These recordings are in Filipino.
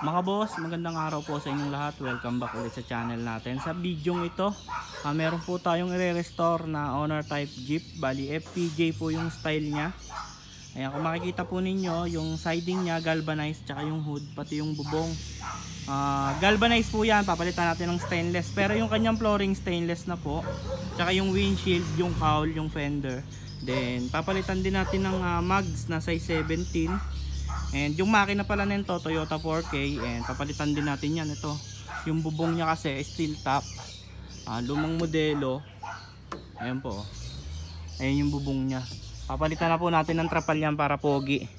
Mga boss, magandang araw po sa inyong lahat. Welcome back ulit sa channel natin. Sa video ito, meron po tayong i-restore na Honor type Jeep. Bali FPJ po yung style niya. Ayan, kung makikita po ninyo, yung siding niya galvanized, tsaka yung hood, pati yung bubong galvanized po yan. Papalitan natin ng stainless, pero yung kanyang flooring stainless na po, tsaka yung windshield, yung cowl, yung fender. Then papalitan din natin ng mags na size 17. And yung makina pala nito Toyota 4K, and papalitan din natin yan. Ito yung bubong niya kasi steel top, lumang modelo. Ayan po, ayan yung bubong niya. Papalitan na po natin ng trapal yan para pogi.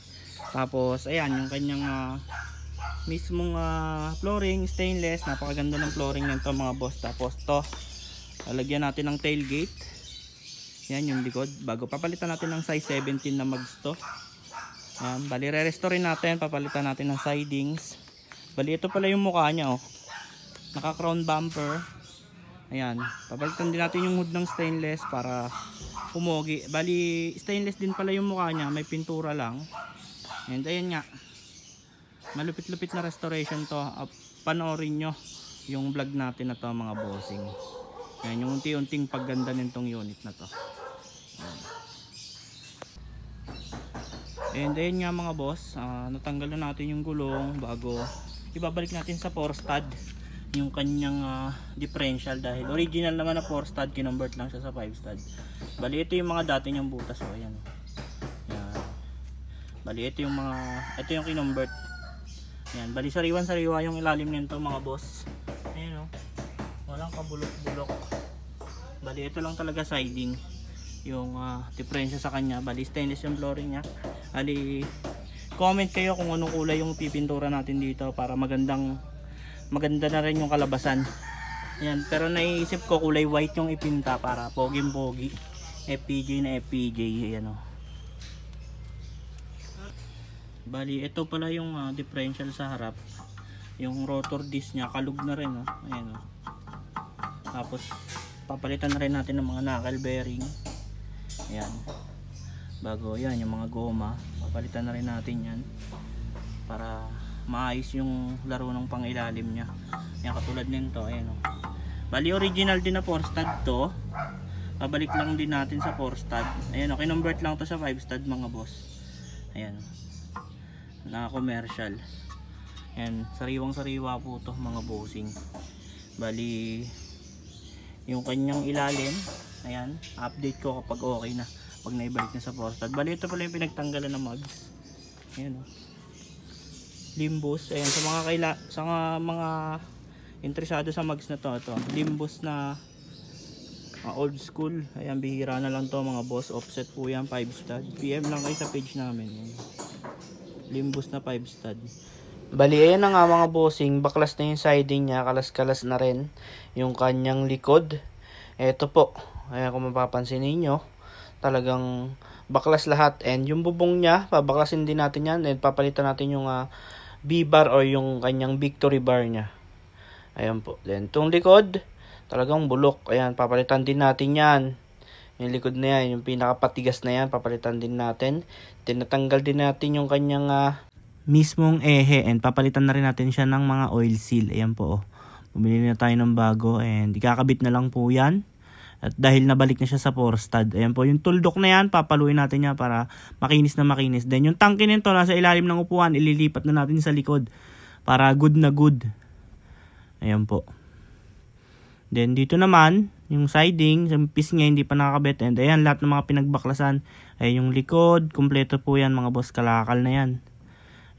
Tapos ayan yung kanyang mismong flooring stainless. Napakaganda ng flooring nito mga boss. Tapos to, lalagyan natin ng tailgate. Yan yung likod. Bago papalitan natin ng size 17 na mags to. Bali re-restore natin, papalitan natin ng sidings. Bali ito pala yung mukha niya, oh. Naka crown bumper. Ayan, papalitan din natin yung hood ng stainless para pumogi. Bali stainless din pala yung mukha niya, may pintura lang. And ayan nga, malupit-lupit na restoration to. Panoorin nyo yung vlog natin na to mga bossing. Ayan, yung unti-unting pagganda nitong unit na to. Ayan. And then nga mga boss, natanggal na natin yung gulong bago ibabalik natin sa 4 stud yung kanyang differential, dahil original naman na 4 stud, kinonvert lang siya sa 5 stud. Bali ito yung mga dati niyang butas, oh, ayan. Yan. Bali ito yung kinonvert. Yan, bali sariwan-sariwa yung ilalim nito mga boss. Ayan, oh. Walang kabulok-bulok. Bali ito lang talaga siding yung diferensya sa kanya. Bali stainless yung flooring niya. Bali comment kayo kung anong kulay yung pipintura natin dito para maganda na rin yung kalabasan. Ayan, pero naiisip ko kulay white yung ipinta para poging-pogi. FPJ na FPJ. Ayan, oh. Bali ito pala yung differential sa harap. Yung rotor disc niya kalug na rin, oh. Ayan, oh. Tapos papalitan na rin natin ng mga knuckle bearing. Ayan, bago yan yung mga goma, papalitan na rin natin yan para maayos yung laro ng pangilalim nya. Ayan, katulad nito, ayan, oh. Bali original din na 4 stud to, pabalik lang din natin sa 4 stud. Ayan, okay, convert lang to sa 5 stud mga boss. Ayan, na commercial. Ayan, sariwang sariwa po to mga bossing. Bali yung kanyang ilalim, ayan, update ko kapag okay na, pag naibalik na sa 4 stud. Bali ito pala yung pinagtanggalan ng mags. Ayan, oh. Limbus. Ayan, sa mga interesado sa mags na to, ito limbus na old school. Ayan, bihira na lang to mga boss. Offset po yan, 5 stud. PM lang kayo sa page namin. Ayan. Limbus na 5 stud. Bali ayan na nga mga bossing, baklas na yung siding niya, kalas-kalas na rin yung kanyang likod. Eto po, ayan, kung mapapansin niyo, talagang baklas lahat. And yung bubong niya, pabaklasin din natin yan, and papalitan natin yung B-bar or yung kanyang victory bar niya. Ayan po. Then itong likod, talagang bulok. Ayan, papalitan din natin yan. Yung likod na yan, yung pinakapatigas na yan, papalitan din natin. Tinatanggal din natin yung kanyang mismong ehe, and papalitan na rin natin siya ng mga oil seal. Ayan po, oh. Bumili na tayo ng bago, and ikakabit na lang po yan. At dahil nabalik na siya sa 4 stud, ayan po, yung tuldok na yan, papaluin natin yan para makinis na makinis. Then yung tangke nito nasa ilalim ng upuan, ililipat na natin sa likod para good na good. Ayan po. Then dito naman, yung siding, sa pisngi hindi pa nakakabit, and ayan lahat ng mga pinagbaklasan. Ayan yung likod, kompleto po yan mga boss, kalakal na yan.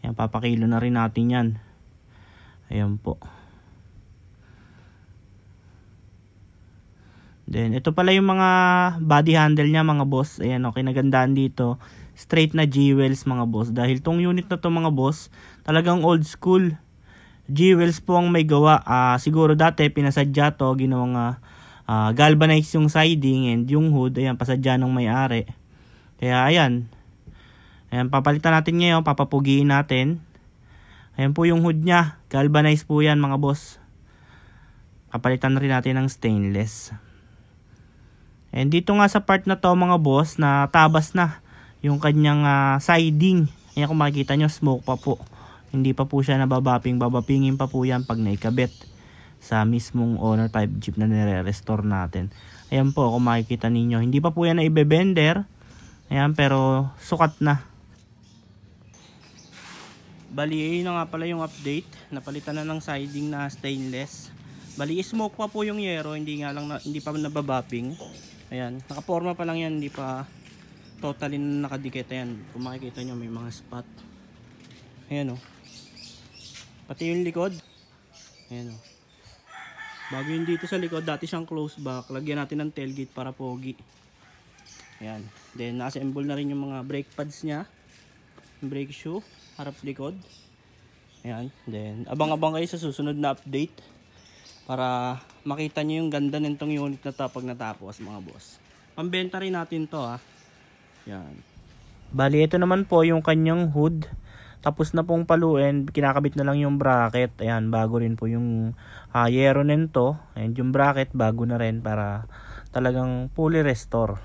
Ayan, papakilo na rin natin yan. Ayan po. Then ito pala yung mga body handle niya mga boss. Ayan, okay, nagandaan dito. Straight na G-wells mga boss. Dahil tong unit na to mga boss, talagang old school. G-wells po ang may gawa. Siguro dati pinasadya to, ginawang galvanized yung siding and yung hood. Ayan, pasadya ng may-ari. Kaya ayan. Ayan, papalitan natin ngayon, papapugiin natin. Ayan po yung hood niya, galvanized po yan mga boss. Papalitan na rin natin ng stainless. And dito nga sa part na to mga boss, na tabas na yung kanyang siding. Ayan, kung makikita nyo, smoke pa po Hindi pa po siya nababaping, babapingin pa po yan pag naikabit sa mismong owner type jeep na nire-restore natin. Ayan po, kung makikita ninyo, hindi pa po yan na ibebender. Ayan, pero sukat na. Bali, yun na nga pala yung update. Napalitan na ng siding na stainless. Bali, smoke pa po yung yero, hindi pa nababaping. Ayan, nakaporma pa lang yan, hindi pa totally nakadikit. Ayan, kung makikita nyo, may mga spot. Ayan o. Pati yung likod. Ayan o. Bago yun dito sa likod, dati siyang close back. Lagyan natin ng tailgate para pogi. Ayan. Then, na-assemble na rin yung mga brake pads niya. Brake shoe, harap likod. Ayan. Then, abang-abang kayo sa susunod na update. Para makita nyo yung ganda nitong unit na to pag natapos, mga boss. Pambenta rin natin to, ha. Ayan. Bali, ito naman po yung kanyang hood. Tapos na pong paluin, kinakabit na lang yung bracket. Ayan, bago rin po yung yero nito. Ayan, yung bracket bago na rin para talagang fully restore.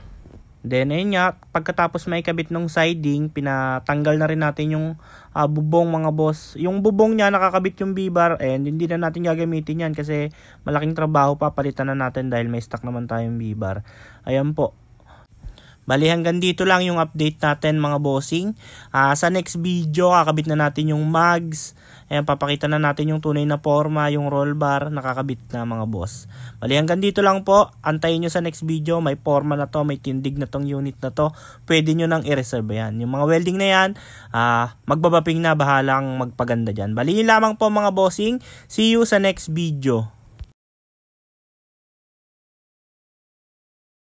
Then ayun nga, pagkatapos may kabit ng siding, pinatanggal na rin natin yung bubong, mga boss. Yung bubong niya nakakabit yung B-bar, and hindi na natin gagamitin yan kasi malaking trabaho pa, palitan na natin dahil may stock naman tayong B-bar. Ayan po. Bali, hanggang dito lang yung update natin, mga bossing. Sa next video, kakabit na natin yung mags. Ayan, papakita na natin yung tunay na forma, yung roll bar, nakakabit na, mga boss. Bali, hanggang dito lang po. Antayin nyo sa next video. May forma na to, may tindig na tong unit na to. Pwede nyo nang i-reserve yan. Yung mga welding na yan, magbabaping na, bahalang magpaganda dyan. Bali, yun lamang po, mga bossing. See you sa next video.